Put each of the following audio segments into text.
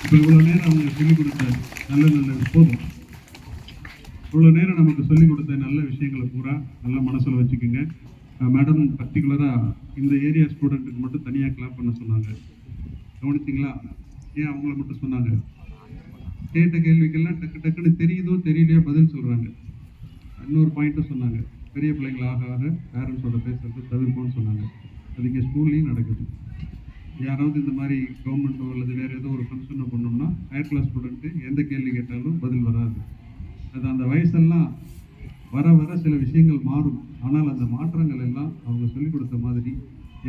இப்போ இவ்வளோ நேரம் அவங்க சொல்லிக் கொடுத்த நல்ல போதும், இவ்வளோ நேரம் நமக்கு சொல்லிக் கொடுத்த நல்ல விஷயங்களை பூரா நல்ல மனசில் வச்சுக்கோங்க. மேடம் பர்டிகுலராக இந்த ஏரியா ஸ்டூடெண்ட்டுக்கு மட்டும் தனியாக கிளாப் பண்ண சொன்னாங்க, கவனிச்சிங்களா? ஏன் அவங்கள மட்டும் சொன்னாங்க? கேட்ட கேள்விக்கெல்லாம் டக்கு டக்குன்னு தெரியுதோ தெரியலையோ பதில் சொல்கிறாங்க. இன்னொரு பாயிண்ட்டும் சொன்னாங்க, பெரிய பிள்ளைங்கள் ஆகாத பேரண்ட்ஸோட பேசுறது தவிர்ப்போம்னு சொன்னாங்க. அது இங்கே ஸ்கூல்லையும் நடக்குது. யாராவது இந்த மாதிரி கவர்மெண்ட்டோ அல்லது வேறு ஏதோ ஒரு ஃபங்க்ஷனை பண்ணோம்னா ஹையர் கிளாஸ் ஸ்டூடெண்ட்டு எந்த கேள்வி கேட்டாலும் பதில் வராது. அது அந்த வயசெல்லாம் வர வர சில விஷயங்கள் மாறும். ஆனால் அந்த மாற்றங்கள் எல்லாம் அவங்க சொல்லிக் கொடுத்த மாதிரி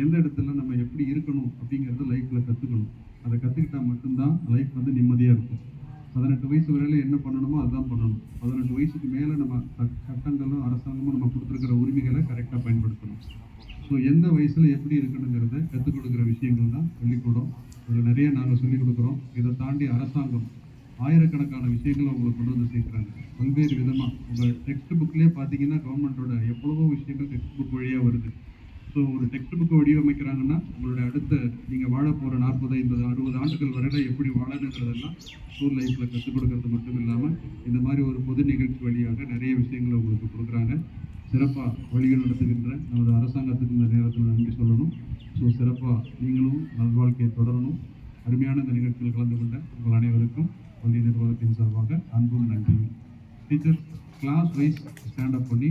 எந்த இடத்துல நம்ம எப்படி இருக்கணும் அப்படிங்கிறத லைஃப்பில் கற்றுக்கணும். அதை கற்றுக்கிட்டா மட்டும்தான் லைஃப் வந்து நிம்மதியாக இருக்கும். 18 வயசு வரையில் என்ன பண்ணணுமோ அதுதான் பண்ணணும். 18 வயசுக்கு மேலே நம்ம சட்டங்களும் அரசாங்கமும் நம்ம கொடுத்துருக்கிற உரிமைகளை கரெக்டாக பயன்படுத்தணும். ஸோ எந்த வயசில் எப்படி இருக்கணுங்கிறத கற்றுக் கொடுக்குற விஷயங்கள் தான் பள்ளிக்கூடம். அதில் நிறைய நாங்கள் சொல்லிக் கொடுக்குறோம். இதை தாண்டி அரசாங்கம் ஆயிரக்கணக்கான விஷயங்களை உங்களுக்கு கொண்டு வந்து சேர்க்குறாங்க. பல்வேறு விதமாக உங்கள் டெக்ஸ்ட் புக்லேயே பார்த்தீங்கன்னா கவர்மெண்ட்டோட எவ்வளவோ விஷயங்கள் டெக்ஸ்ட் புக் வழியாக வருது. ஸோ ஒரு டெக்ஸ்ட் புக்கை வடிவமைக்கிறாங்கன்னா உங்களுடைய அடுத்த நீங்கள் வாழ போகிற 40, 50, 60 ஆண்டுகள் வரையில் எப்படி வாழணுங்கிறதெல்லாம் ஸ்கூல் லைஃப்பில் கற்றுக் கொடுக்கறது மட்டும் இல்லாமல் இந்த மாதிரி ஒரு பொது நிகழ்ச்சி வழியாக நிறைய விஷயங்களை உங்களுக்கு கொடுக்குறாங்க. சிறப்பாக வழிகள் நடத்துகின்ற நமது அரசாங்கத்துக்கு இந்த நேரத்தில் நன்றி சொல்லணும். ஸோ சிறப்பாக நீங்களும் நல்வாழ்க்கையை தொடரணும். அருமையான இந்த நிகழ்ச்சியில் கலந்து கொண்ட உங்கள் அனைவருக்கும் பள்ளி நிர்வாகத்தின் சார்பாக அன்பும் நன்றியும். டீச்சர் கிளாஸ் வைஸ் ஸ்டாண்டப் பண்ணி